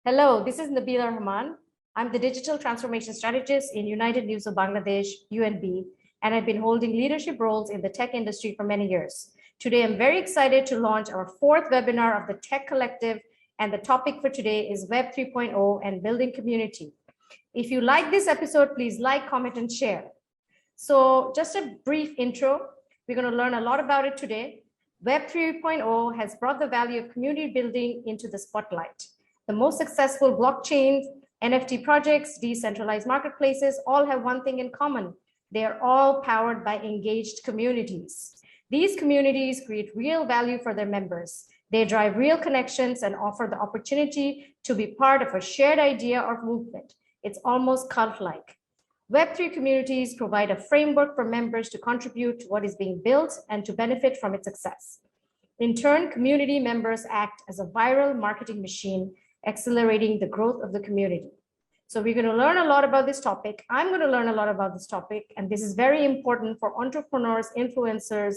Hello, this is Nabila Rahman. I'm the Digital Transformation Strategist in United News of Bangladesh, UNB, and I've been holding leadership roles in the tech industry for many years. Today, I'm very excited to launch our fourth webinar of the Tech Collective, and the topic for today is Web 3.0 and building community. If you like this episode, please like, comment, and share. So just a brief intro. We're going to learn a lot about it today. Web 3.0 has brought the value of community building into the spotlight. The most successful blockchains, NFT projects, decentralized marketplaces all have one thing in common. They are all powered by engaged communities. These communities create real value for their members. They drive real connections and offer the opportunity to be part of a shared idea or movement. It's almost cult-like. Web3 communities provide a framework for members to contribute to what is being built and to benefit from its success. In turn, community members act as a viral marketing machine, accelerating the growth of the community. So we're going to learn a lot about this topic. I'm going to learn a lot about this topic, and this is very important for entrepreneurs, influencers,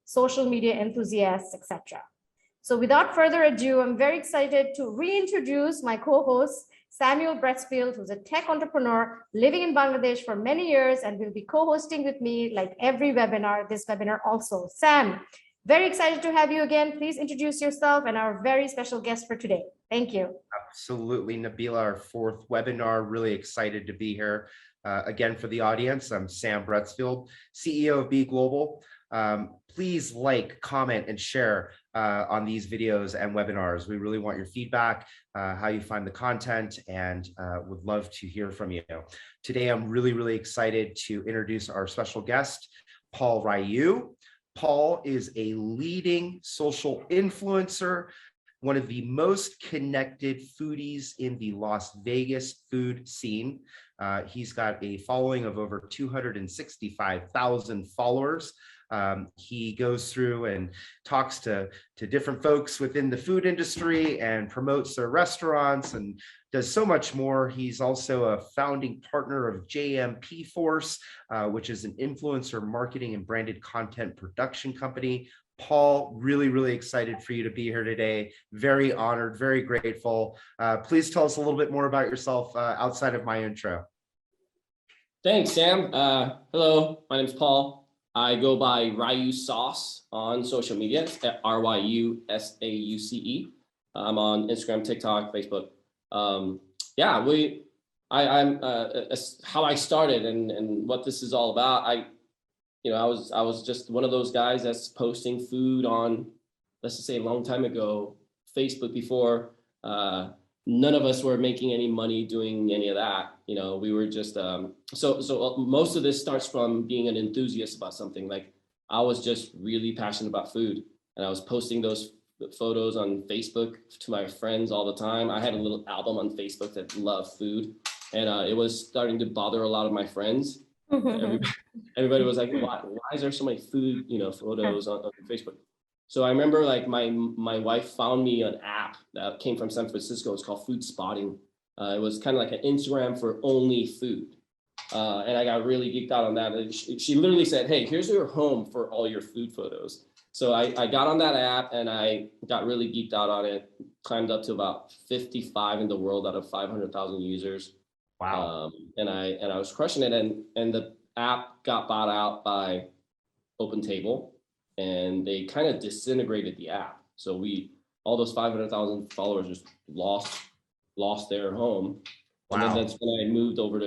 social media enthusiasts, etc. So without further ado, I'm very excited to reintroduce my co-host, Samuel Bretzfield, who's a tech entrepreneur living in Bangladesh for many years and will be co-hosting with me like every webinar, this webinar also. Sam, very excited to have you again. Please introduce yourself and our very special guest for today. Thank you. Absolutely, Nabila, our fourth webinar. Really excited to be here. Again, for the audience, I'm Sam Bretzfield, CEO of Be Global. Please like, comment, and share on these videos and webinars. We really want your feedback, how you find the content, and would love to hear from you. Today, I'm really excited to introduce our special guest, Paul Ryu. Paul is a leading social influencer, one of the most connected foodies in the Las Vegas food scene. He's got a following of over 265,000 followers. He goes through and talks to different folks within the food industry and promotes their restaurants and does so much more. He's also a founding partner of JMP Force, which is an influencer marketing and branded content production company. Paul, really excited for you to be here today. Very honored, very grateful. Please tell us a little bit more about yourself outside of my intro. Thanks, Sam. Hello, my name is Paul. I go by Ryu Sauce on social media at RYUSAUCE. I'm on Instagram, TikTok, Facebook. I'm how I started and what this is all about. I was just one of those guys that's posting food on, let's just say a long time ago, Facebook before none of us were making any money doing any of that. We were just, so most of this starts from being an enthusiast about something. Like I was just really passionate about food and I was posting those photos on Facebook to my friends all the time. I had a little album on Facebook that loved food and it was starting to bother a lot of my friends. Everybody was like, why is there so many food, photos on Facebook? So I remember like my wife found me an app that came from San Francisco. It's called Food Spotting. It was kind of like an Instagram for only food. And I got really geeked out on that. And she literally said, hey, here's your home for all your food photos. So I got on that app and I got really geeked out on it, climbed up to about 55 in the world out of 500,000 users. Wow. And I was crushing it. And the app got bought out by OpenTable and they kind of disintegrated the app. So all those 500,000 followers just lost their home. Wow. And then that's when I moved over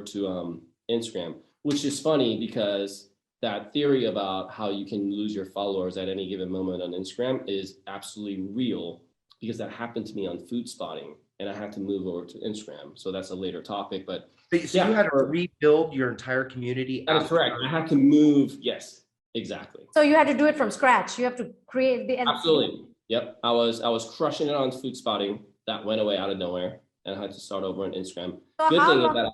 to Instagram, which is funny because that theory about how you can lose your followers at any given moment on Instagram is absolutely real because that happened to me on Food Spotting and I had to move over to Instagram. So that's a later topic, but so you had to rebuild your entire community. That is correct. I had to move. Yes. Exactly. So you had to do it from scratch. You have to create the. Absolutely. Yep. I was crushing it on food spotting. That went away out of nowhere, and I had to start over on Instagram. So Good how thing is long? that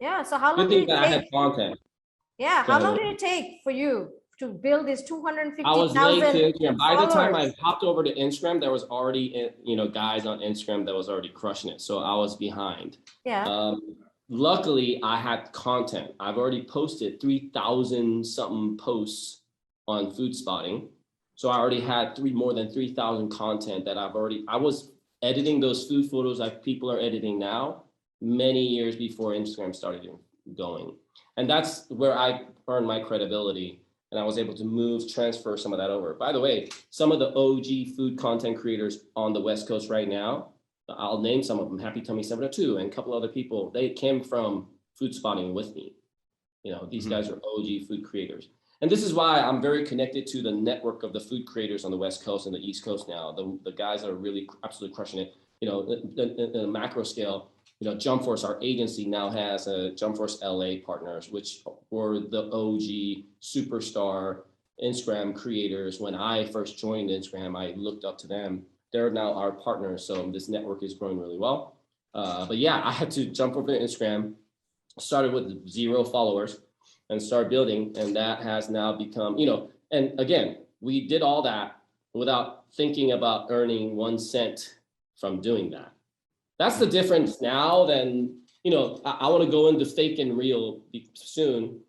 Yeah. So how long good thing did it that I had take? content. Yeah. Go How ahead. long did it take for you to build this I was late to 250,000 Instagram. By the time I followers? hopped over to Instagram, there was already, guys on Instagram that was already crushing it. So I was behind. Yeah. Luckily, I had content. I've already posted 3,000 something posts on food spotting. So I already had more than 3,000 content that I was editing those food photos like people are editing now, many years before Instagram started going. And that's where I earned my credibility. And I was able to transfer some of that over. By the way, some of the OG food content creators on the West Coast right now, I'll name some of them, Happy Tummy 702 and a couple other people, they came from food spotting with me. These guys are OG food creators. And this is why I'm very connected to the network of the food creators on the West Coast and the East Coast now, the guys that are really absolutely crushing it, in a macro scale. Jump Force, our agency now has a Jump Force LA partners, which were the OG superstar Instagram creators. When I first joined Instagram, I looked up to them. They're now our partners. So this network is growing really well. But yeah, I had to jump over to Instagram, started with 0 followers and start building. And that has now become, and again, we did all that without thinking about earning 1 cent from doing that. That's the difference now than, I want to go into fake and real soon.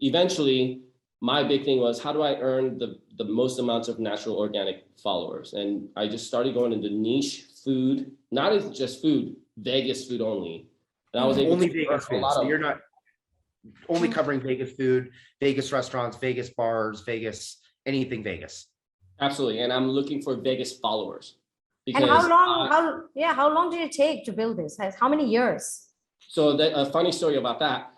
Eventually my big thing was, how do I earn the most amounts of natural organic followers? And I just started going into niche food, not as just food, Vegas food only. And I was able only to Vegas food. So you're not only covering Vegas food, Vegas restaurants, Vegas bars, Vegas, anything Vegas. Absolutely. And I'm looking for Vegas followers. And how long did it take to build this? How many years? So a funny story about that.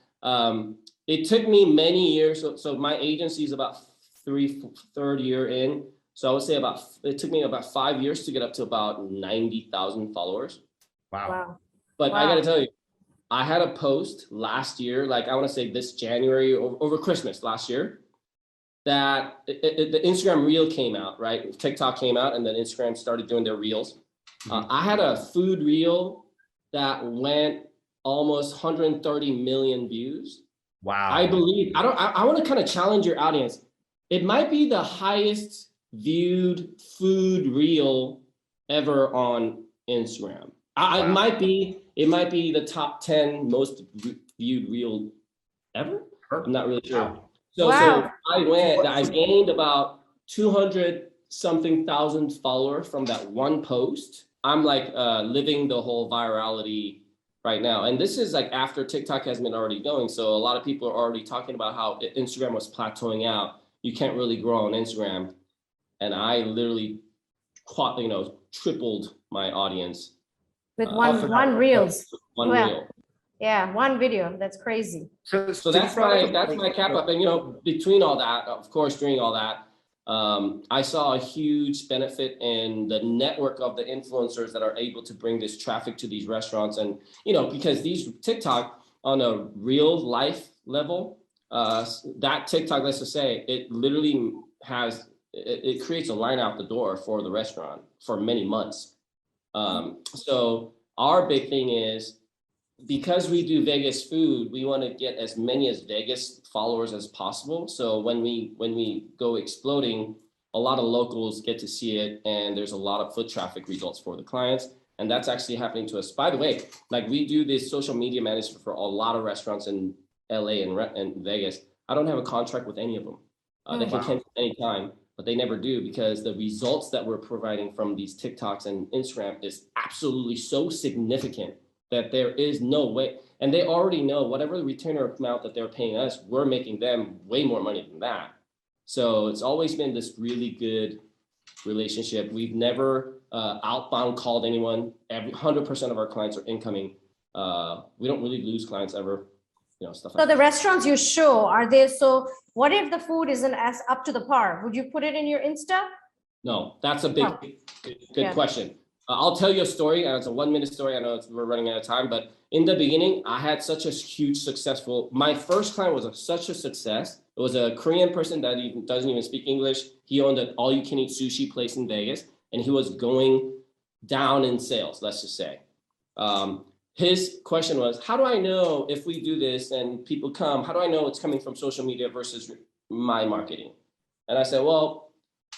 It took me many years. So my agency is about third year in. So I would say it took me about 5 years to get up to about 90,000 followers. Wow. But I got to tell you, I had a post last year, like I want to say this January over Christmas last year, that the Instagram reel came out, right? TikTok came out and then Instagram started doing their reels. I had a food reel that went almost 130 million views. Wow. I believe, I want to kind of challenge your audience. It might be the highest viewed food reel ever on Instagram. It might be the top 10 most viewed reel ever. I'm not really sure. So I gained about 200 something thousand followers from that one post. I'm like living the whole virality right now. And this is like after TikTok has been already going. So a lot of people are already talking about how Instagram was plateauing out. You can't really grow on Instagram. And I literally tripled my audience. With one reels. One reel. Yeah, one video. That's crazy. So that's my cap up. And between all that, of course, during all that, I saw a huge benefit in the network of the influencers that are able to bring this traffic to these restaurants. And because these TikTok on a real life level, that TikTok, let's just say, it literally it creates a line out the door for the restaurant for many months. So our big thing is, because we do Vegas food, we want to get as many as Vegas followers as possible. So when we go exploding, a lot of locals get to see it, and there's a lot of foot traffic results for the clients. And that's actually happening to us. By the way, like we do this social media management for a lot of restaurants in LA and Vegas. I don't have a contract with any of them. They can cancel anytime, but they never do, because the results that we're providing from these TikToks and Instagram is absolutely so significant that there is no way. And they already know whatever the retainer amount that they're paying us, we're making them way more money than that. So it's always been this really good relationship. We've never outbound called anyone. 100% of our clients are incoming. We don't really lose clients ever. Stuff like so the restaurants you show, are they, so what if the food isn't as up to the par? Would you put it in your Insta? No, that's a big, good question. I'll tell you a story, and it's a 1-minute story. I know we're running out of time, but in the beginning, I had such a huge my first client was such a success It was a Korean person that doesn't even speak English. He owned an all-you-can-eat sushi place in Vegas, and he was going down in sales, let's just say. His question was, how do I know if we do this and people come, how do I know it's coming from social media versus my marketing? And I said, well,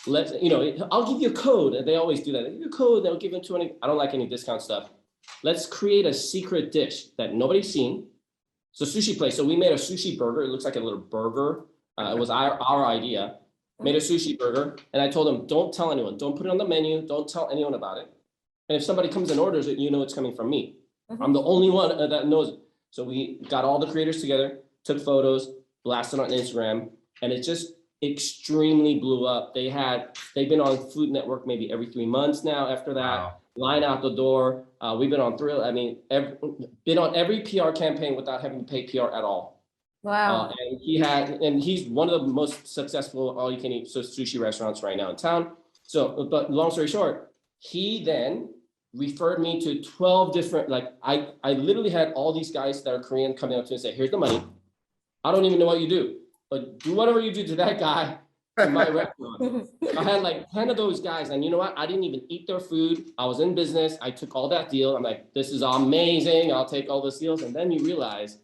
I'll give you a code. And they always do that. They give you a code, they'll give them 20. I don't like any discount stuff. Let's create a secret dish that nobody's seen. So sushi place. So we made a sushi burger. It looks like a little burger. It was our idea. Made a sushi burger. And I told them, don't tell anyone. Don't put it on the menu. Don't tell anyone about it. And if somebody comes and orders it, you know it's coming from me. I'm the only one that knows it. So we got all the creators together, took photos, blasted on Instagram, and it just extremely blew up. They've been on Food Network maybe every 3 months now. After that, wow. Line out the door. We've been on Thrill. I mean, been on every PR campaign without having to pay PR at all. Wow. And he's one of the most successful all-you-can-eat sushi restaurants right now in town. So, but long story short, he then referred me to 12 different, I literally had all these guys that are Korean coming up to me and say, here's the money. I don't even know what you do, but do whatever you do to that guy to my restaurant. I had like 10 of those guys, and you know what? I didn't even eat their food. I was in business. I took all that deal. I'm like, this is amazing. I'll take all those deals. And then you realize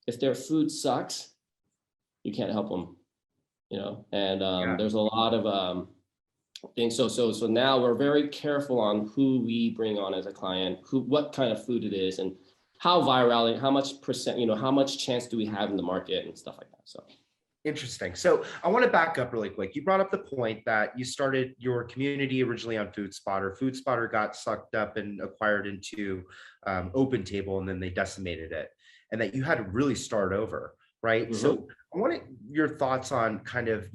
if their food sucks, you can't help them, and there's a lot of things. So now we're very careful on who we bring on as a client, what kind of food it is, and how viral, how much percent, how much chance do we have in the market and stuff like that. So interesting. So I want to back up really quick. You brought up the point that you started your community originally on FoodSpotter. FoodSpotter got sucked up and acquired into OpenTable, and then they decimated it, and that you had to really start over, right? Mm-hmm. So I wanted your thoughts on kind of,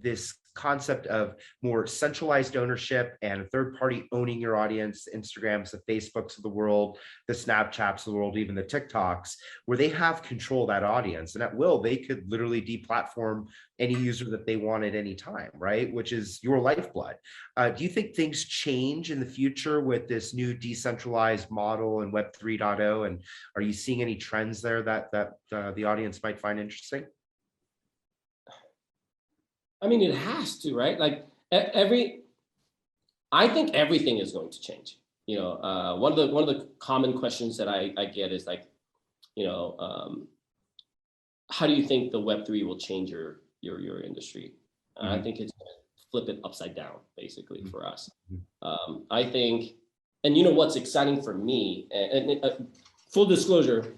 this concept of more centralized ownership and a third party owning your audience, Instagrams, the Facebooks of the world, the Snapchats of the world, even the TikToks, where they have control of that audience. And at will, they could literally deplatform any user that they want at any time, right? Which is your lifeblood. Do you think things change in the future with this new decentralized model and Web 3.0? And are you seeing any trends there that the audience might find interesting? I mean, it has to, right? Like I think everything is going to change. One of the common questions that I get is like, how do you think the Web3 will change your industry? Mm-hmm. I think it's going to flip it upside down, basically, for us. Mm-hmm. I think, and what's exciting for me, and full disclosure,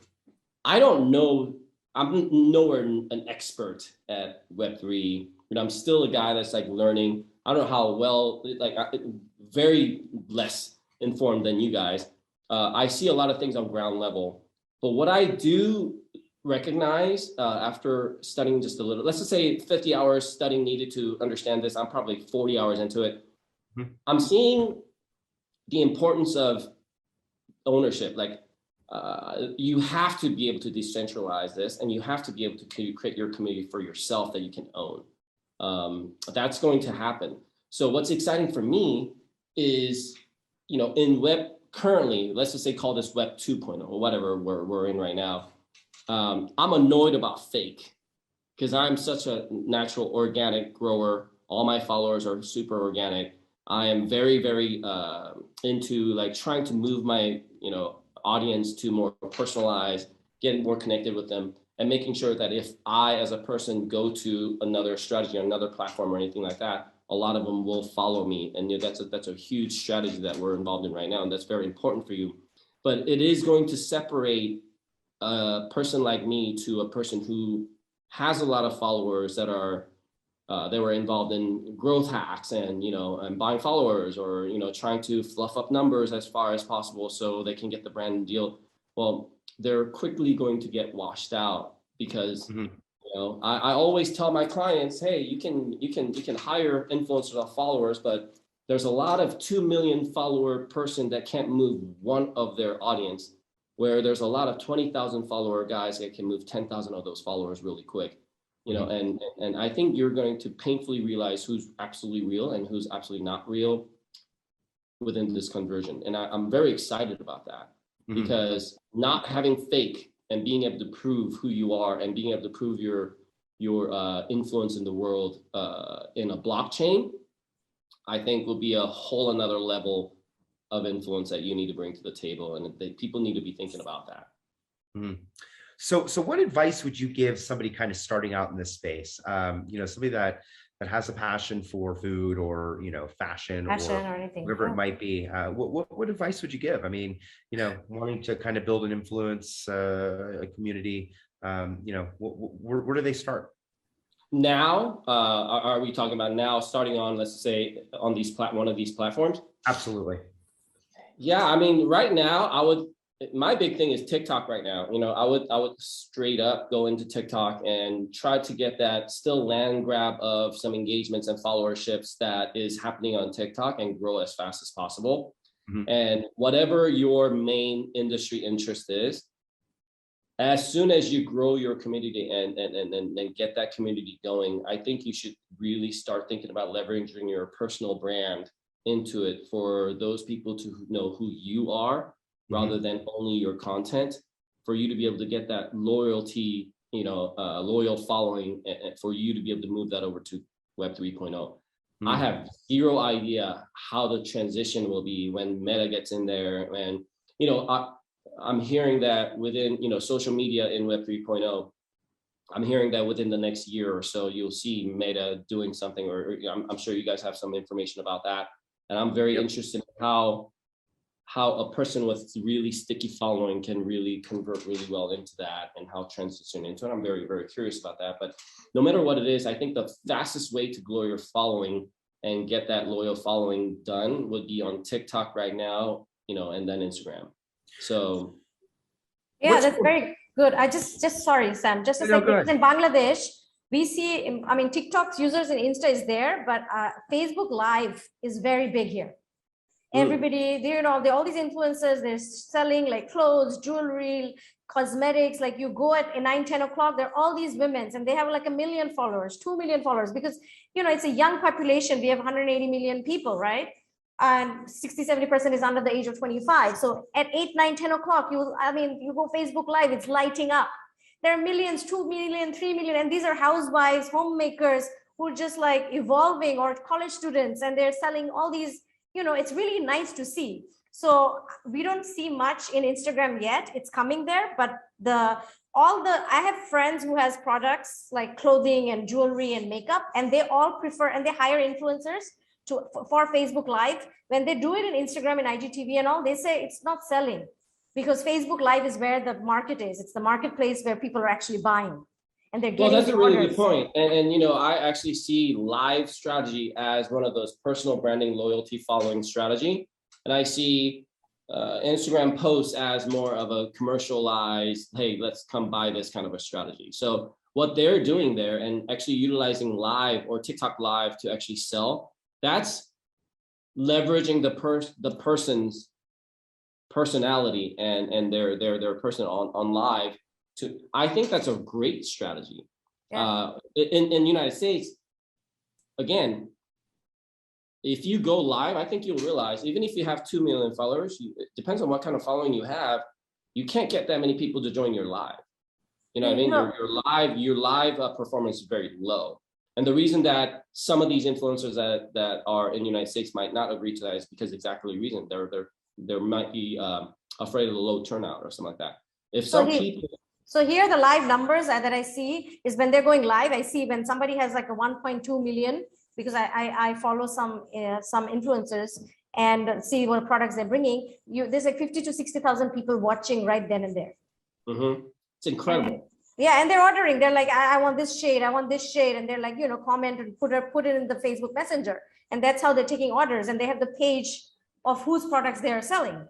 I don't know, I'm nowhere an expert at Web3. I'm still a guy that's like learning. I don't know how well, very less informed than you guys. I see a lot of things on ground level, but what I do recognize after studying just a little, let's just say 50 hours studying needed to understand this, I'm probably 40 hours into it. Mm-hmm. I'm seeing the importance of ownership. You have to be able to decentralize this, and you have to be able to create your community for yourself that you can own. That's going to happen. So what's exciting for me is, in web currently, let's just say call this Web 2.0 or whatever we're in right now. I'm annoyed about fake because I'm such a natural organic grower. All my followers are super organic. I am very, very into trying to move my, audience to more personalized, getting more connected with them, and making sure that if I, as a person, go to another strategy, another platform or anything like that, a lot of them will follow me. And that's a huge strategy that we're involved in right now. And that's very important for you. But it is going to separate a person like me to a person who has a lot of followers that are, they were involved in growth hacks and, and buying followers or, trying to fluff up numbers as far as possible so they can get the brand deal. Well, they're quickly going to get washed out because, mm-hmm. I always tell my clients, hey, you can hire influencers or followers, but there's a lot of 2 million follower person that can't move one of their audience, where there's a lot of 20,000 follower guys that can move 10,000 of those followers really quick. And I think you're going to painfully realize who's absolutely real and who's absolutely not real within this conversion. And I'm very excited about that. Mm-hmm. Because not having fake and being able to prove who you are and being able to prove your influence in the world in a blockchain, I think will be a whole another level of influence that you need to bring to the table, and people need to be thinking about that. Mm. So what advice would you give somebody kind of starting out in this space? Somebody that has a passion for food or, fashion or anything, whatever it might be. What advice would you give? I mean, wanting to kind of build an influence, a community, where do they start? Now, are we talking about now starting on, let's say, on one of these platforms? Absolutely. Yeah, I mean, right now, my big thing is TikTok right now. I would straight up go into TikTok and try to get that still land grab of some engagements and followerships that is happening on TikTok and grow as fast as possible. Mm-hmm. And whatever your main industry interest is, as soon as you grow your community and get that community going, I think you should really start thinking about leveraging your personal brand into it for those people to know who you are, rather than only your content, for you to be able to get that loyalty, loyal following, and for you to be able to move that over to Web 3.0. I have zero idea how the transition will be when Meta gets in there. And, I'm hearing that within, social media in Web 3.0, I'm hearing that within the next year or so, you'll see Meta doing something, or I'm sure you guys have some information about that. And I'm very interested in how a person with really sticky following can really convert really well into that, and how transition into it. I'm very, very curious about that. But no matter what it is, I think the fastest way to grow your following and get that loyal following done would be on TikTok right now, and then Instagram. So yeah, that's very good. I just sorry, Sam, just a second. Because in Bangladesh, we see, I mean, TikTok's users and Insta is there, but Facebook Live is very big here. Everybody, all these influencers, they're selling like clothes, jewelry, cosmetics. Like you go at 9, 10 o'clock, there are all these women and they have like 1 million followers, 2 million followers, because, it's a young population. We have 180 million people, right? And 60-70% is under the age of 25. So at 8, 9, 10 o'clock, you go Facebook Live, it's lighting up. There are millions, 2 million, 3 million, and these are housewives, homemakers who are just like evolving, or college students, and they're selling all these. It's really nice to see. So we don't see much in Instagram yet. It's coming there, but I have friends who has products like clothing and jewelry and makeup, and they all prefer, and they hire influencers for Facebook Live. When they do it in Instagram and IGTV and all, they say it's not selling, because Facebook Live is where the market is. It's the marketplace where people are actually buying. And they're getting that's a really good point. And I actually see live strategy as one of those personal branding, loyalty, following strategy. And I see Instagram posts as more of a commercialized, hey, let's come buy this kind of a strategy. So what they're doing there, and actually utilizing live or TikTok Live to actually sell, that's leveraging the person's personality and their person on live. I think that's a great strategy. Yeah. In the United States, again, if you go live, I think you'll realize, even if you have 2 million followers, it depends on what kind of following you have, you can't get that many people to join your live. You know what I mean? Your live performance is very low. And the reason that some of these influencers that are in the United States might not agree to that is because exactly the reason they might be afraid of the low turnout or something like that. So here the live numbers that I see is when they're going live. I see when somebody has like a 1.2 million, because I follow some influencers and see what products they're bringing. There's like 50 to 60,000 people watching right then and there. Mm-hmm. It's incredible. And they're ordering. They're like, I want this shade, and they're like, comment and put it in the Facebook Messenger, and that's how they're taking orders. And they have the page of whose products they are selling.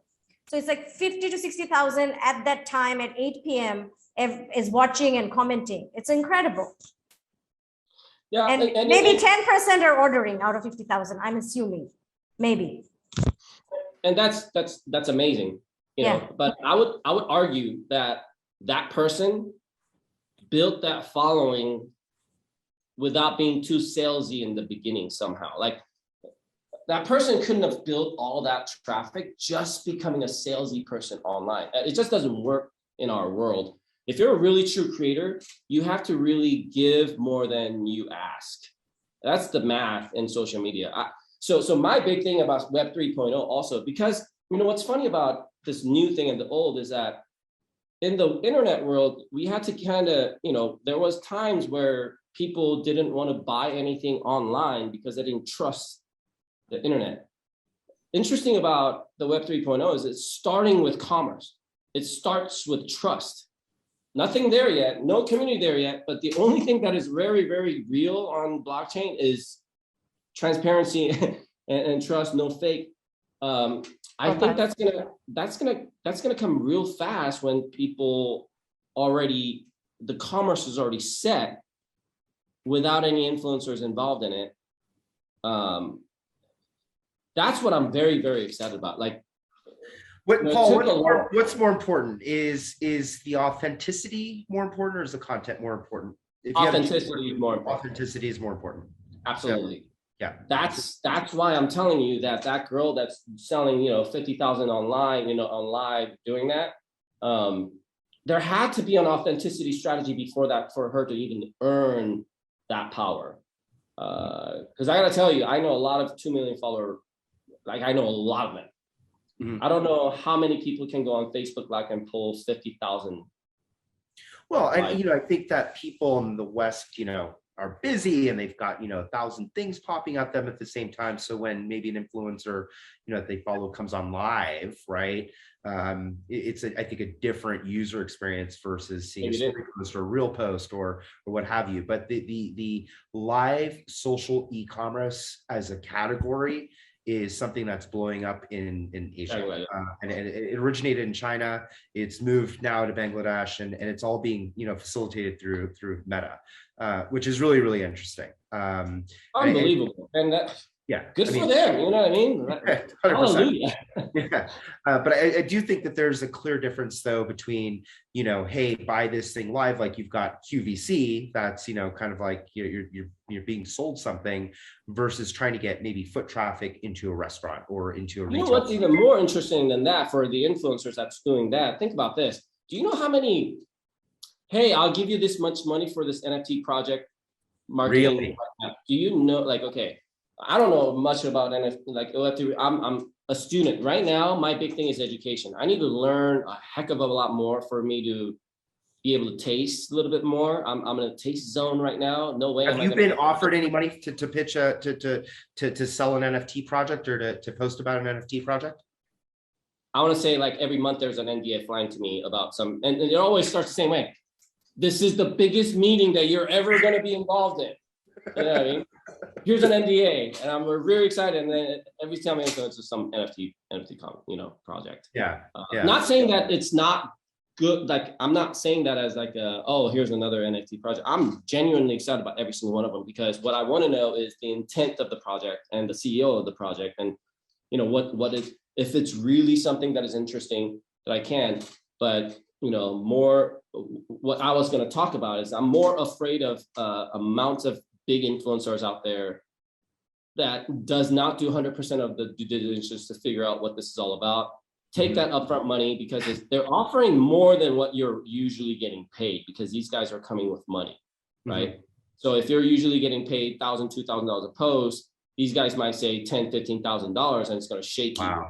So it's like 50 to 60,000 at that time at 8 p.m. is watching and commenting. It's incredible. Yeah, and maybe 10% are ordering out of 50,000. I'm assuming, maybe. And that's amazing, know. But I would argue that person built that following without being too salesy in the beginning somehow. Like, that person couldn't have built all that traffic just becoming a salesy person online. It just doesn't work in our world. if you're a really true creator, you have to really give more than you ask. That's the math in social media. So my big thing about Web 3.0 also, because what's funny about this new thing and the old is that in the internet world, we had to kind of, there was times where people didn't want to buy anything online because they didn't trust the internet. Interesting about the Web 3.0 is it's starting with commerce. It starts with trust. Nothing there yet, no community there yet, but the only thing that is very, very real on blockchain is transparency and trust, no fake. I think that's gonna come real fast when people the commerce is already set without any influencers involved in it. That's what I'm very, very excited about. Like, Paul, what's more important? Is the authenticity more important, or is the content more important? Authenticity is more important. Authenticity is more important. Absolutely. So, yeah. That's why I'm telling you that girl that's selling 50,000 online, on live doing that. There had to be an authenticity strategy before that for her to even earn that power. Because I gotta tell you, I know a lot of 2 million follower. Like, I know a lot of them. Mm-hmm. I don't know how many people can go on Facebook Live and pull 50,000. Well, and I think that people in the West, are busy and they've got 1,000 things popping at them at the same time. So when maybe an influencer, that they follow comes on live, right? It's I think a different user experience versus seeing a story post or a real post or what have you. But the live social e-commerce as a category is something that's blowing up in Asia. And it originated in China. It's moved now to Bangladesh, and it's all being facilitated through Meta, which is really, really interesting. Unbelievable. And good for them, you know what I mean? 100%. Hallelujah. Yeah. But I do think that there's a clear difference though between, hey, buy this thing live, like you've got QVC, that's, kind of like you're being sold something versus trying to get maybe foot traffic into a restaurant or into a retail. What's even more interesting than that for the influencers that's doing that? Think about this. Do you know how many, hey, I'll give you this much money for this NFT project marketing? Really? Do you know, okay, I don't know much about NFT. I'm a student right now. My big thing is education. I need to learn a heck of a lot more for me to be able to taste a little bit more. I'm in a taste zone right now. No way. Have you been offered any money to pitch to sell an NFT project or to post about an NFT project? I want to say every month there's an NDA flying to me about some, and it always starts the same way. This is the biggest meeting that you're ever going to be involved in. You know what I mean? Here's an NDA, and we're very excited. And then every time it's some NFT project. Yeah. Not saying that it's not good. I'm not saying that as here's another NFT project. I'm genuinely excited about every single one of them because what I want to know is the intent of the project and the CEO of the project, and what is, if it's really something that is interesting that I can. But more what I was going to talk about is I'm more afraid of amounts of big influencers out there that does not do 100% of the due diligence to figure out what this is all about. Take that upfront money because they're offering more than what you're usually getting paid because these guys are coming with money, right? Mm-hmm. So if you're usually getting paid $1,000, $2,000 a post, these guys might say $10,000, $15,000 and it's going to shake you.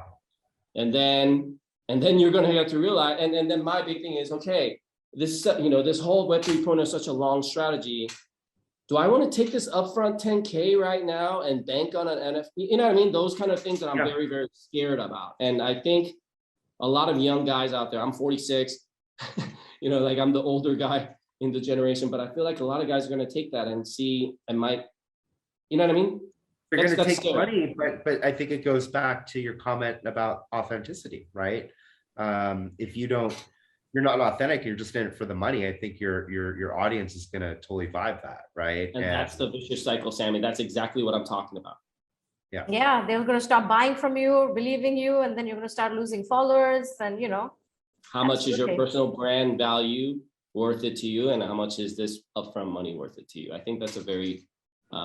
And then you're going to have to realize, and then my big thing is, okay, this whole Web 3.0 is such a long strategy. Do I want to take this upfront 10K right now and bank on an NFT? You know what I mean? Those kind of things that I'm very, very scared about. And I think a lot of young guys out there, I'm 46, I'm the older guy in the generation, but I feel like a lot of guys are going to take that and see and might, you know what I mean? They're going to take money, but I think it goes back to your comment about authenticity, right? If you're not authentic, you're just in it for the money. I think your audience is going to totally vibe that, right? And that's the vicious cycle, Sammy. That's exactly what I'm talking about. Yeah, they're going to stop buying from you, believing you, and then you're going to start losing followers. And how much is your personal brand value worth it to you, and how much is this upfront money worth it to you? I think that's a very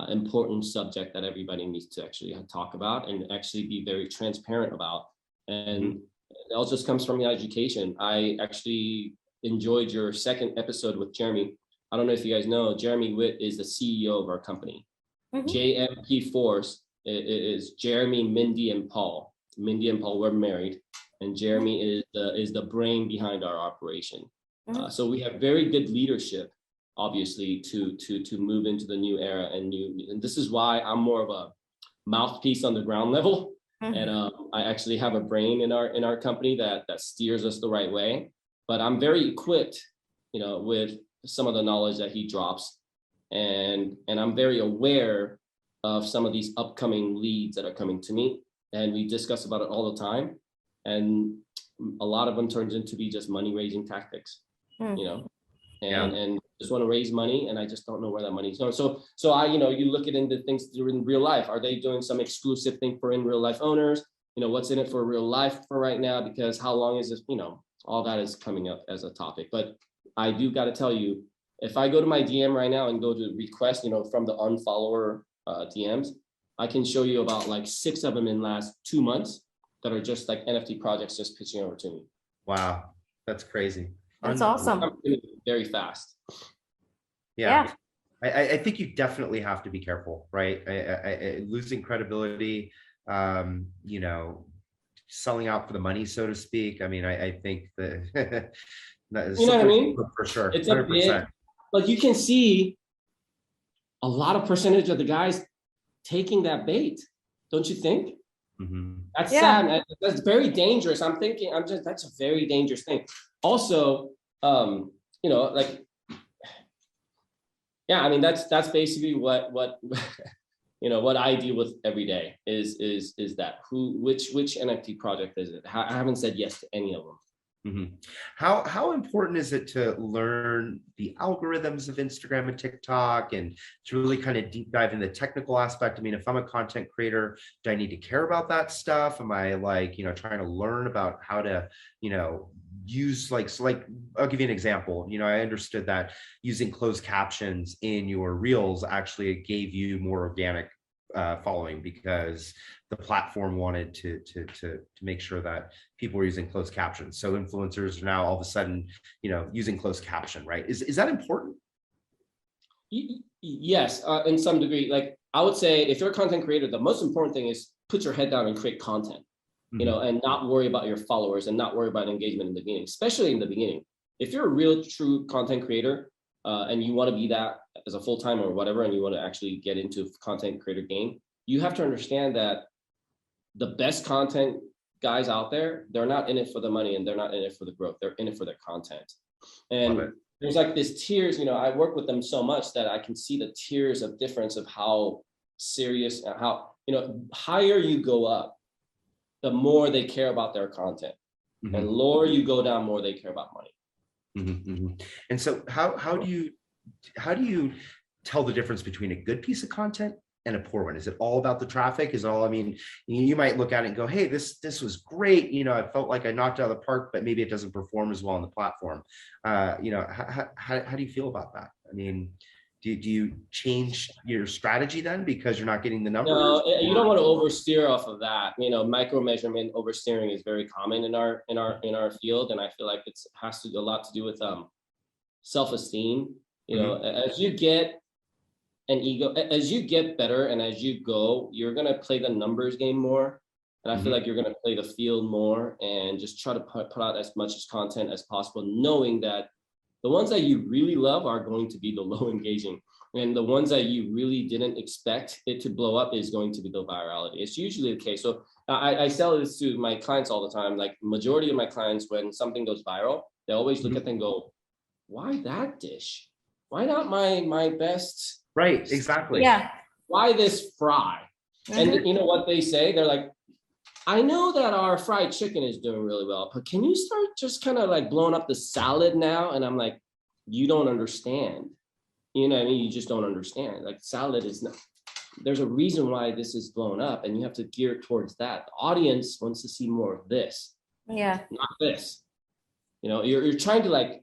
important subject that everybody needs to actually talk about and actually be very transparent about. And it all just comes from the education. I actually, enjoyed your second episode with Jeremy. I don't know if you guys know, Jeremy Witt is the CEO of our company. JMP Force is Jeremy, Mindy, and Paul. Mindy and Paul were married, and Jeremy is the brain behind our operation. So we have very good leadership, obviously, to move into the new era and this is why I'm more of a mouthpiece on the ground level. And I actually have a brain in our company that steers us the right way. But I'm very equipped, with some of the knowledge that he drops, and I'm very aware of some of these upcoming leads that are coming to me, and we discuss about it all the time. And a lot of them turns into be just money raising tactics, and just want to raise money, and I just don't know where that money is going. So I, you look at into things in real life. Are they doing some exclusive thing for in real life owners? What's in it for real life for right now? Because how long is this? All that is coming up as a topic. But I do got to tell you, if I go to my DM right now and go to request, from the unfollower DMs, I can show you about like 6 of them in last 2 months that are just like NFT projects just pitching over to me. Wow, that's crazy. That's awesome. Very fast. Yeah. I think you definitely have to be careful, right? Losing credibility, selling out for the money, so to speak. I mean, I think that you know what I mean? For sure. It's 100%. Like you can see a lot of percentage of the guys taking that bait, don't you think? That's sad. That's very dangerous. That's a very dangerous thing. Also, I mean, that's basically what what I deal with every day is that which NFT project is it? I haven't said yes to any of them. How important is it to learn the algorithms of Instagram and TikTok and to really kind of deep dive in the technical aspect? I mean, if I'm a content creator, do I need to care about that stuff? Am I trying to learn about how to, use I'll give you an example. I understood that using closed captions in your reels actually gave you more organic following because the platform wanted to make sure that people were using closed captions. So influencers are now all of a sudden, using closed caption, right? Is that important? Yes, in some degree. Like I would say, if you're a content creator, the most important thing is put your head down and create content, and not worry about your followers and not worry about engagement in the beginning, especially in the beginning. If you're a real true content creator and you want to be that as a full-time or whatever, and you want to actually get into content creator game, you have to understand that the best content guys out there, they're not in it for the money and they're not in it for the growth. They're in it for their content. And there's like this tiers, I work with them so much that I can see the tiers of difference of how serious and how, higher you go up, the more they care about their content. And lower you go down, more they care about money. And so how do you tell the difference between a good piece of content and a poor one? Is it all about the traffic? You might look at it and go, hey, this was great. I felt like I knocked it out of the park, but maybe it doesn't perform as well on the platform. How do you feel about that? I mean, do you change your strategy then because you're not getting the numbers? No, you don't want to oversteer off of that. Micro measurement oversteering is very common in our field, and I feel like it has a lot to do with self-esteem. As you get an ego, as you get better and as you go, you're going to play the numbers game more. And I feel like you're going to play the field more and just try to put out as much content as possible, knowing that the ones that you really love are going to be the low engaging. And the ones that you really didn't expect it to blow up is going to be the virality. It's usually the case. So I sell this to my clients all the time. Like majority of my clients, when something goes viral, they always look at it and go, why that dish? Why not my best? Right, exactly. Yeah. Why this fry? And you know what they say? They're like, I know that our fried chicken is doing really well, but can you start just kind of like blowing up the salad now? And I'm like, you don't understand. You know what I mean? You just don't understand. Like salad is not, there's a reason why this is blown up, and you have to gear it towards that. The audience wants to see more of this. Yeah. Not this. You're trying to like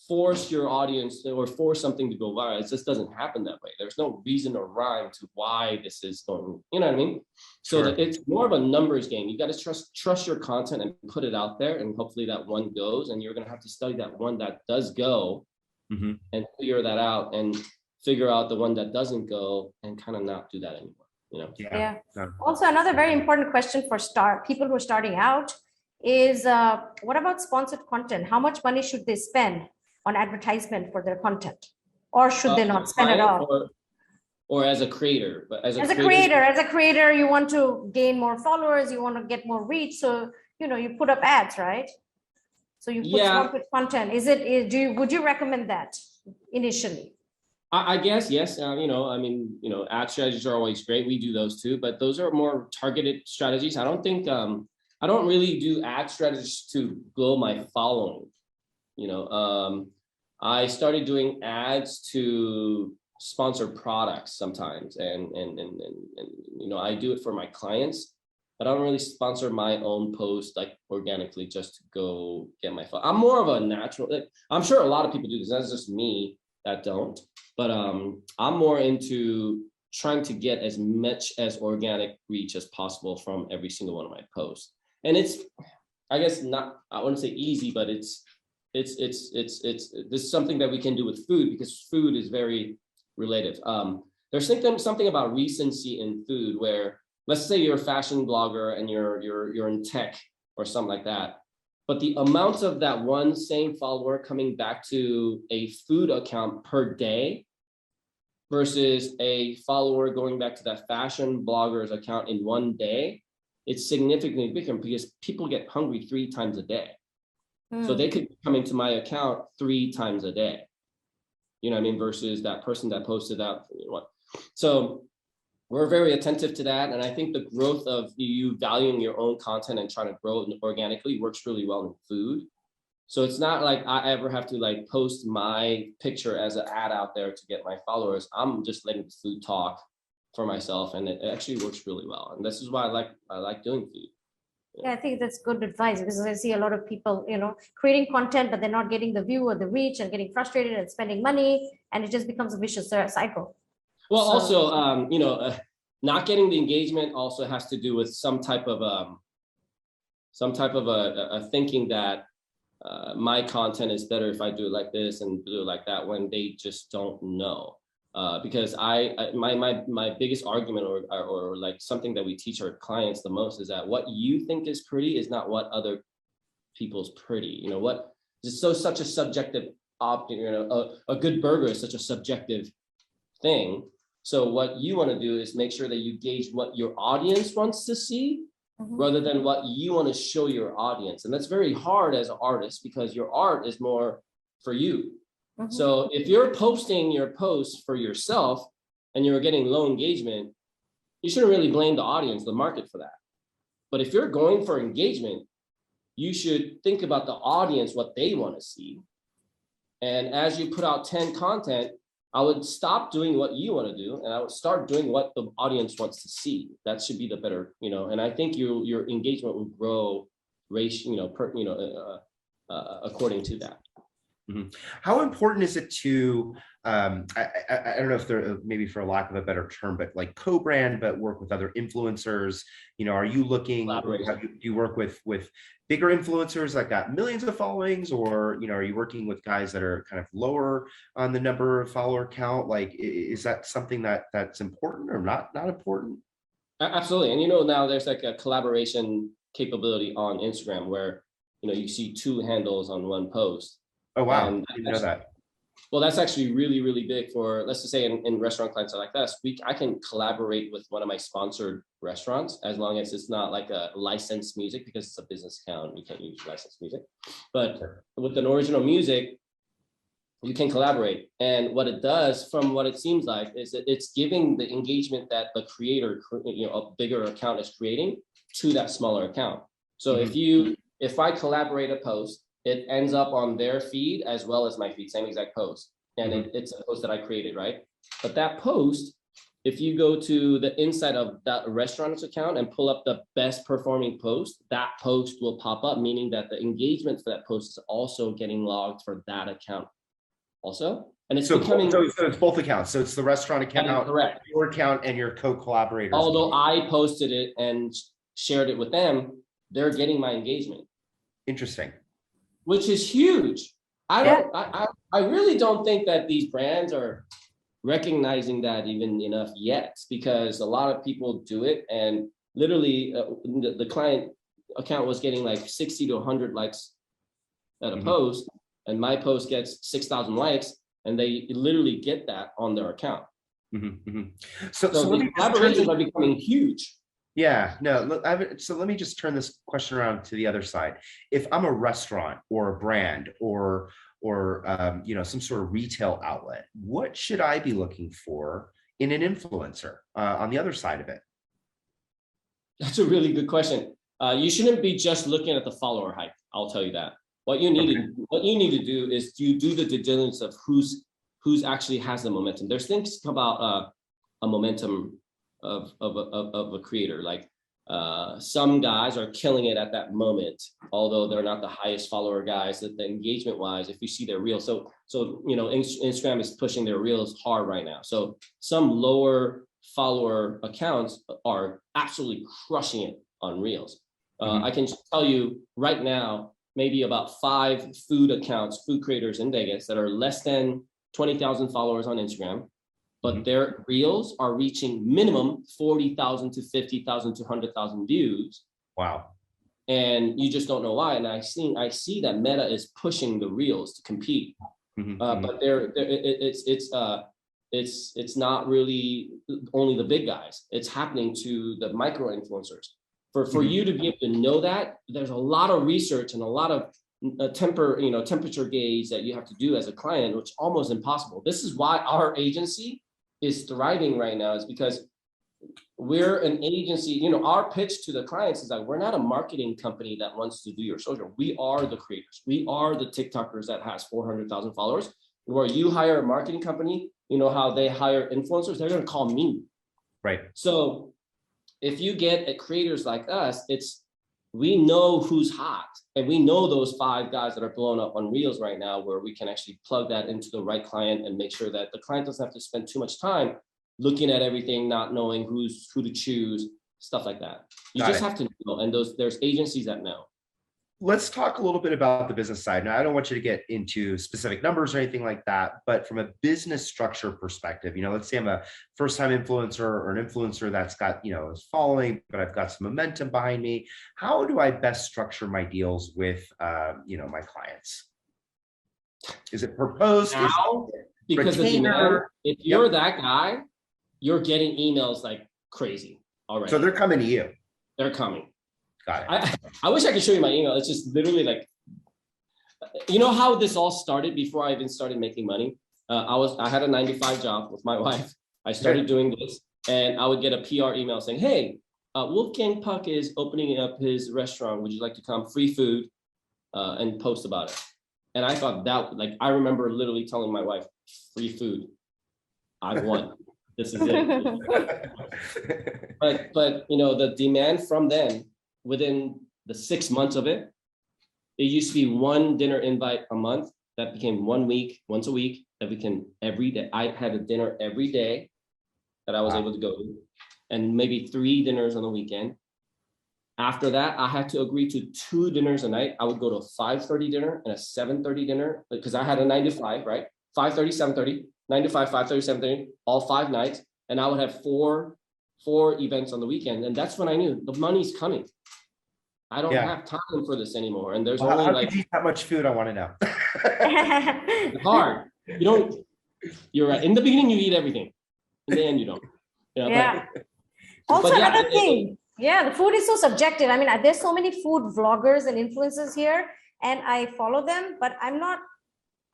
force your audience or force something to go viral. It just doesn't happen that way. There's no reason or rhyme to why this is going, you know what I mean? So Sure. it's more of a numbers game. You got to trust your content and put it out there, and hopefully that one goes, and you're going to have to study that one that does go and figure that out, and figure out the one that doesn't go and kind of not do that anymore, you know? Yeah. Also, another very important question for people who are starting out is what about sponsored content? How much money should they spend on advertisement for their content, or should they not spend at all? Or as a creator, but as a creator, you want to gain more followers, you want to get more reach, so you put up ads, right? So you put sponsored content. Would you recommend that initially? I guess yes. Ad strategies are always great. We do those too, but those are more targeted strategies. I don't think I don't really do ad strategies to grow my following. I started doing ads to sponsor products sometimes, and I do it for my clients, but I don't really sponsor my own post like organically just to go get my follow. I'm more of a natural. I'm sure a lot of people do this. That's just me that don't. But I'm more into trying to get as much as organic reach as possible from every single one of my posts. And it's, I guess not, I wouldn't say easy, but it's this is something that we can do with food, because food is very relative. There's something about recency in food where, let's say you're a fashion blogger and you're in tech or something like that, but the amount of that one same follower coming back to a food account per day versus a follower going back to that fashion blogger's account in one day, it's significantly bigger, because people get hungry 3 times a day. So they could come into my account 3 times a day, versus that person that posted out. So we're very attentive to that. And I think the growth of you valuing your own content and trying to grow it organically works really well in food. So it's not like I ever have to post my picture as an ad out there to get my followers. I'm just letting the food talk for myself, and it actually works really well. And this is why I like doing food. Yeah, I think that's good advice, because I see a lot of people, creating content, but they're not getting the view or the reach, and getting frustrated and spending money, and it just becomes a vicious cycle. Well, also, not getting the engagement also has to do with some type of a thinking that my content is better if I do it like this and do it like that, when they just don't know. Because my biggest argument or like something that we teach our clients the most is that what you think is pretty is not what other people's pretty. What is such a subjective a good burger is such a subjective thing. So what you want to do is make sure that you gauge what your audience wants to see rather than what you want to show your audience. And that's very hard as an artist, because your art is more for you. So if you're posting your posts for yourself and you're getting low engagement, you shouldn't really blame the audience, the market, for that. But if you're going for engagement, you should think about the audience, what they want to see. And as you put out 10 content, I would stop doing what you want to do, and I would start doing what the audience wants to see. That should be the better, and I think your engagement will grow according to that. How important is it to, I don't know if there, maybe for lack of a better term, but like co-brand, but work with other influencers? Are you looking, do you work with bigger influencers that got millions of followings, or, are you working with guys that are kind of lower on the number of follower count? Like, is that something that's important or not important? Absolutely. And, now there's like a collaboration capability on Instagram where, you see 2 handles on one post. Oh, wow. I didn't know that. Well, that's actually really, really big for, let's just say in restaurant clients like this, I can collaborate with one of my sponsored restaurants, as long as it's not like a licensed music, because it's a business account. You can't use licensed music. But with an original music, you can collaborate. And what it does, from what it seems like, is that it's giving the engagement that the creator, a bigger account is creating to that smaller account. So if I collaborate a post, it ends up on their feed as well as my feed, same exact post. And it's a post that I created, right? But that post if you go to the inside of that restaurant's account and pull up the best performing post, that post will pop up, meaning that the engagement for that post is also getting logged for that account also. And it's becoming— so it's both accounts. So it's the restaurant account, correct, your account, and your co-collaborators. Although I posted it and shared it with them, they're getting my engagement. Interesting. Which is huge. I really don't think that these brands are recognizing that even enough yet, because a lot of people do it, and literally the client account was getting like 60 to 100 likes at a post, and my post gets 6,000 likes, and they literally get that on their account. So the collaborations are becoming huge. Yeah, no, look, so let me just turn this question around to the other side. If I'm a restaurant or a brand or some sort of retail outlet, what should I be looking for in an influencer on the other side of it? That's a really good question. You shouldn't be just looking at the follower hype. I'll tell you that. What you need to do is you do the due diligence of who's actually has the momentum. There's things about a momentum of a creator. Like some guys are killing it at that moment, although they're not the highest follower guys. That the engagement wise, if you see their reels, so Instagram is pushing their reels hard right now. So some lower follower accounts are absolutely crushing it on reels. I can tell you right now, maybe about 5 food accounts, food creators in Vegas that are less than 20,000 followers on Instagram, but their reels are reaching minimum 40,000 to 50,000 to 100,000 views. Wow. And you just don't know why. And I see that Meta is pushing the reels to compete, but it's not really only the big guys. It's happening to the micro influencers. For you to be able to know that, there's a lot of research and a lot of temperature gauge that you have to do as a client, which is almost impossible. This is why our agency is thriving right now, is because we're an agency. Our pitch to the clients is that we're not a marketing company that wants to do your social. We are the creators. We are the TikTokers that has 400,000 followers. Where you hire a marketing company, how they hire influencers, they're going to call me. Right. So if you get creators like us, we know who's hot, and we know those 5 guys that are blowing up on reels right now, where we can actually plug that into the right client and make sure that the client doesn't have to spend too much time looking at everything, not knowing who to choose, stuff like that. You just have to know, and there's agencies that know. Let's talk a little bit about the business side. Now, I don't want you to get into specific numbers or anything like that, but from a business structure perspective, let's say I'm a first-time influencer or an influencer that's got, is following, but I've got some momentum behind me. How do I best structure my deals with, my clients? Is it proposed? Now, because the demand, if you're that guy, you're getting emails like crazy already. So they're coming to you. They're coming. Got it. I wish I could show you my email. It's just literally like, how this all started before I even started making money. I had a 9-to-5 job with my wife. I started doing this, and I would get a PR email saying, "Hey, Wolfgang Puck is opening up his restaurant. Would you like to come? Free food," and post about it. And I thought that, I remember literally telling my wife, "Free food. I've won. This is it." But the demand from them, within the 6 months of it used to be 1 dinner invite a month. That became 1 week, once a week. That became every day. I had a dinner every day that I was able to go to, and maybe 3 dinners on the weekend. After that, I had to agree to 2 dinners a night. I would go to a 5:30 dinner and a 7:30 dinner, because I had a 9-to-5, right? 5:30, 7:30, 9-to-5, 5:30, 7:30, all 5 nights. And I would have four events on the weekend. And that's when I knew the money's coming. I don't have time for this anymore. And there's only how could you eat that much food? I want to know. It's hard. You're right. In the beginning, you eat everything. In the end, you don't. Also, another thing. The food is so subjective. I mean, there's so many food vloggers and influencers here, and I follow them, but I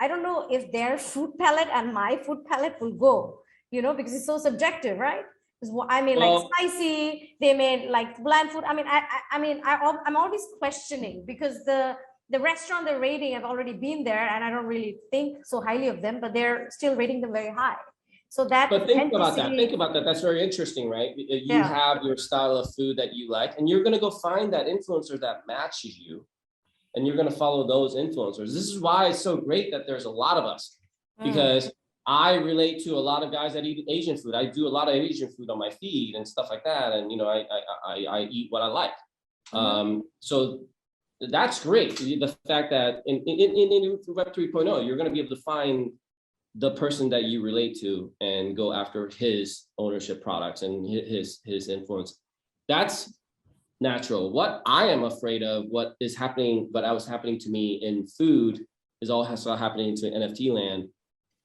don't know if their food palette and my food palette will go, because it's so subjective, right? Like spicy, they made like bland food. I'm always questioning, because the restaurant they're rating, I've already been there, and I don't really think so highly of them, but they're still rating them very high. So that But think about that. authenticity- Think about that. That's very interesting, right? You Yeah. have your style of food that you like, and you're going to go find that influencer that matches you, and you're going to follow those influencers. This is why it's so great that there's a lot of us, because I relate to a lot of guys that eat Asian food. I do a lot of Asian food on my feed and stuff like that, and I eat what I like. So that's great. The fact that in Web 3.0, you're going to be able to find the person that you relate to and go after his ownership products and his influence. That's natural. What I am afraid of, what was happening to me in food, is also happening to NFT land.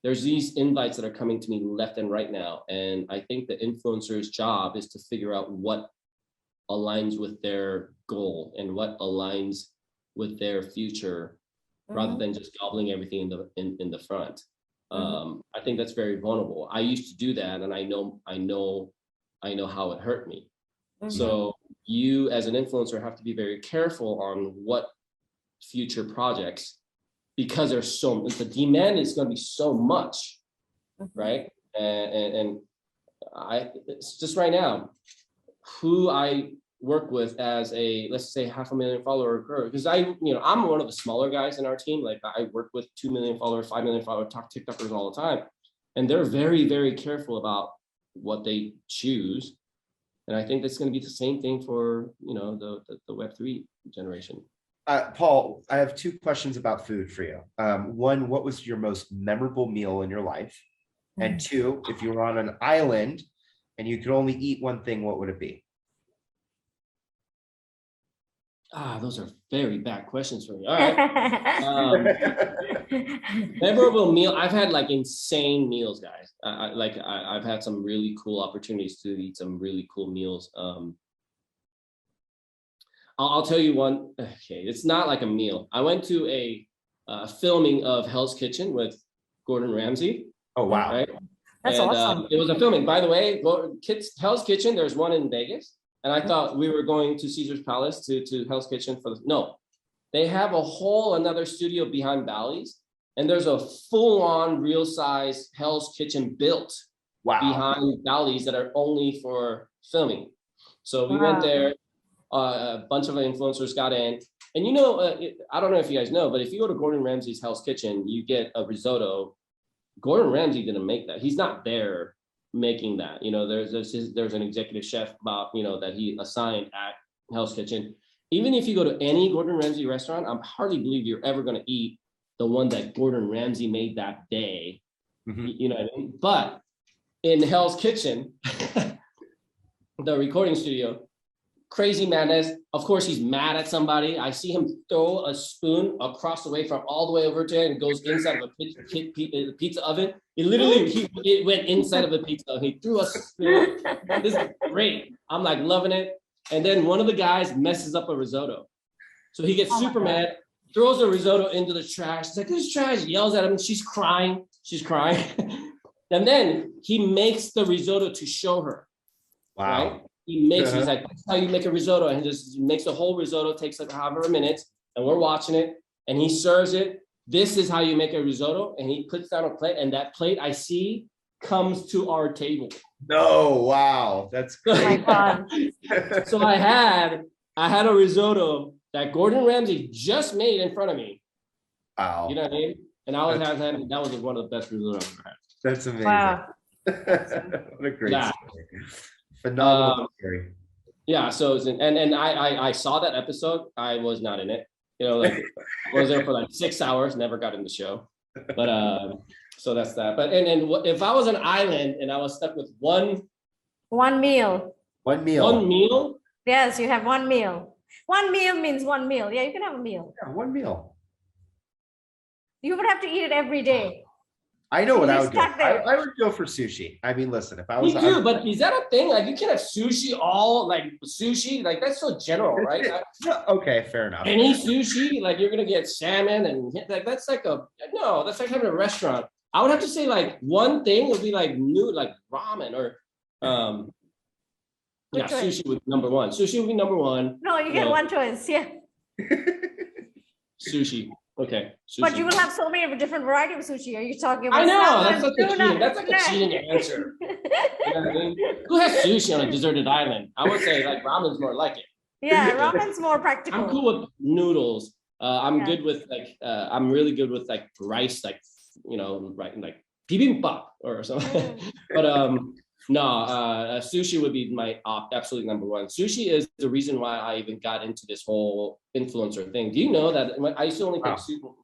There's these invites that are coming to me left and right now. And I think the influencer's job is to figure out what aligns with their goal and what aligns with their future, rather than just gobbling everything in the front. I think that's very vulnerable. I used to do that, and I know how it hurt me. So you as an influencer have to be very careful on what future projects, because there's the demand is going to be so much, right? And it's just right now, who I work with as a, let's say, 500,000 follower girl, because I'm one of the smaller guys in our team. Like, I work with 2 million followers, 5 million followers, TikTokers all the time, and they're very, very careful about what they choose. And I think that's going to be the same thing for the Web3 generation. Paul, I have 2 questions about food for you. One, what was your most memorable meal in your life? And 2, if you were on an island and you could only eat one thing, what would it be? Those are very bad questions for me. All right. Memorable meal. I've had like insane meals, guys. I've had some really cool opportunities to eat some really cool meals. I'll tell you one. Okay, it's not like a meal. I went to a filming of Hell's Kitchen with Gordon Ramsay. Oh, wow. Right? That's awesome. It was a filming. By the way, Hell's Kitchen, there's one in Vegas. And I thought we were going to Caesar's Palace to Hell's Kitchen no. They have another studio behind Bally's, and there's a full-on real-size Hell's Kitchen built behind Bally's that are only for filming. So we went there, a bunch of influencers got in, and I don't know if you guys know, but if you go to Gordon Ramsay's Hell's Kitchen, you get a risotto. Gordon Ramsay didn't make that. He's not there making that. There's an executive chef that he assigned at Hell's Kitchen. Even if you go to any Gordon Ramsay restaurant, I hardly believe you're ever going to eat the one that Gordon Ramsay made that day. You know what I mean? But in Hell's Kitchen, the recording studio, crazy madness. Of course, he's mad at somebody. I see him throw a spoon across the way from all the way over to it and goes inside of a pizza oven. It went inside of a pizza oven. He threw a spoon. This is great. I'm like loving it. And then one of the guys messes up a risotto. So he gets super mad, throws a risotto into the trash. It's like, this is trash. Yells at him. She's crying. And then he makes the risotto to show her. Wow. Right? He's like, that's how you make a risotto. And he just makes the whole risotto, takes like however minutes, and we're watching it. And he serves it. This is how you make a risotto. And he puts down a plate, and that plate I see comes to our table. No, wow. That's great. Oh my God. So I had a risotto that Gordon Ramsay just made in front of me. Wow. You know what I mean? And that was one of the best risottos I've ever had. That's amazing. Wow. What a great story. Phenomenal story. Yeah. So I saw that episode. I was not in it. I was there for like 6 hours. Never got in the show. But so that's that. But and if I was an island and I was stuck with one meal. One meal. Yes, you have one meal. One meal means one meal. Yeah, you can have a meal. Yeah, one meal. You would have to eat it every day. I know what I would do. There. I would go for sushi. I mean, listen, if I was... Me too, but is that a thing? Like, you can have sushi like, that's so general, right? Okay, fair enough. Any sushi, like, you're going to get salmon and like, that's like having a restaurant. I would have to say, like, one thing would be like ramen or, sushi would be number one. Sushi would be number one. No, you get one choice, yeah. Sushi. Okay. But sushi. you will have so many different variety of sushi. Are you talking about I know, salmon, that's such a tuna, cheating, that's like a filet? cheating answer. You know what I mean? Who has sushi on a deserted island? I would say like ramen's more like it. Yeah, ramen's more practical. I'm cool with noodles. I'm Yeah. good with like I'm really good with like rice, like right, like bibimbap or something. But sushi would be my absolute number one. Sushi is the reason why I even got into this whole influencer thing. Do you know that when I used to only take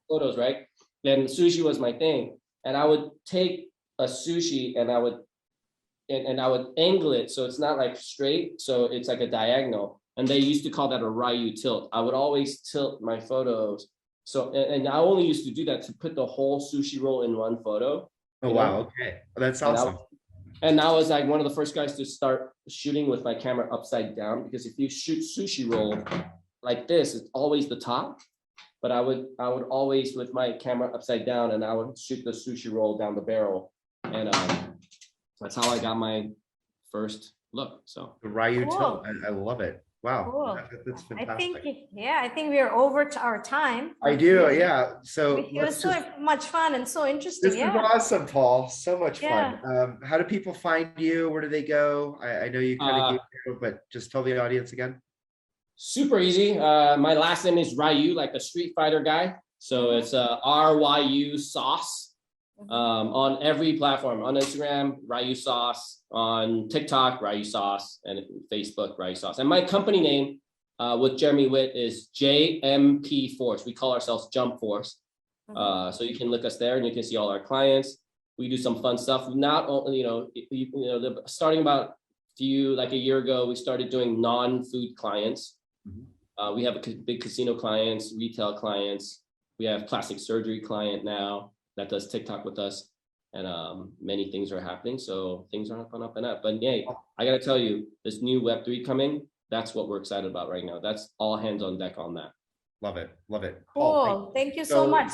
photos, right? Then sushi was my thing, and I would take a sushi and I would angle it so it's not like straight, so it's like a diagonal. And they used to call that a Ryu tilt. I would always tilt my photos. So, and I only used to do that to put the whole sushi roll in one photo. Oh, wow. Okay. That's awesome. And I was like one of the first guys to start shooting with my camera upside down, because if you shoot sushi roll like this, it's always the top. But I would always with my camera upside down, and I would shoot the sushi roll down the barrel. And that's how I got my first look. So The Ryu Cool. tilt. I love it. Wow. Cool. That's I fantastic. think, I think we are over to our time. I do. Yeah. So It was so much fun and so interesting. this was awesome, Paul. So much fun. Yeah. How do people find you? Where do they go? I know you kind of gave it, but just tell the audience again. super easy. My last name is Ryu, like a Street Fighter guy. So it's RYU Sauce. On every platform, on Instagram, Ryu Sauce, on TikTok, Ryu Sauce, and Facebook, Ryu Sauce. And my company name with Jeremy Witt is JMP Force. We call ourselves Jump Force. So you can look us there and you can see all our clients. We do some fun stuff. Not only, starting about a year ago, we started doing non-food clients. We have a big casino clients, retail clients. We have plastic surgery client now that does TikTok with us, and many things are happening. So things are up and up and up. But yeah, I gotta tell you, this new Web3 coming, that's what we're excited about right now. That's all hands on deck on that. Love it. Love it. Cool. Paul, Thank you so much.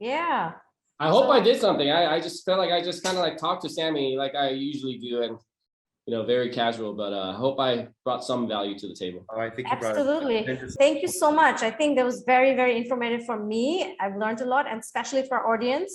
Yeah. I hope I did something. I just felt like I just kind of like talked to Sammy like I usually do, and very casual, but I hope I brought some value to the table. Oh, I think you Absolutely. brought it. Thank you so much. I think that was very, very informative for me. I've learned a lot, and especially for our audience.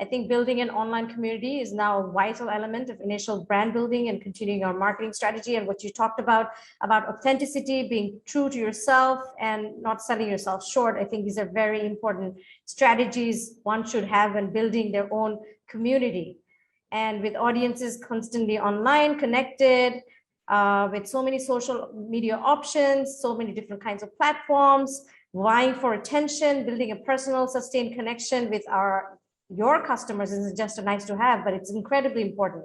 I think building an online community is now a vital element of initial brand building and continuing our marketing strategy. And what you talked about authenticity, being true to yourself and not selling yourself short. I think these are very important strategies one should have when building their own community. And with audiences constantly online, connected, with so many social media options, so many different kinds of platforms, vying for attention, building a personal, sustained connection with your customers isn't just a nice to have, but it's incredibly important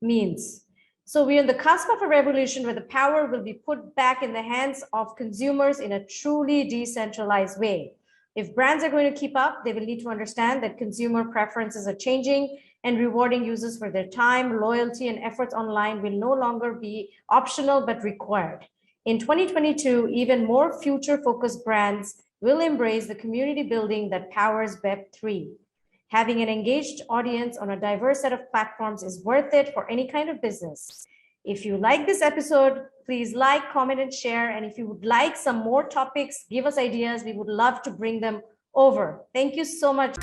means. So we're on the cusp of a revolution where the power will be put back in the hands of consumers in a truly decentralized way. If brands are going to keep up, they will need to understand that consumer preferences are changing, and rewarding users for their time, loyalty, and efforts online will no longer be optional but required. In 2022, even more future-focused brands will embrace the community building that powers Web3. Having an engaged audience on a diverse set of platforms is worth it for any kind of business. If you like this episode, please like, comment, and share. And if you would like some more topics, give us ideas. We would love to bring them over. Thank you so much.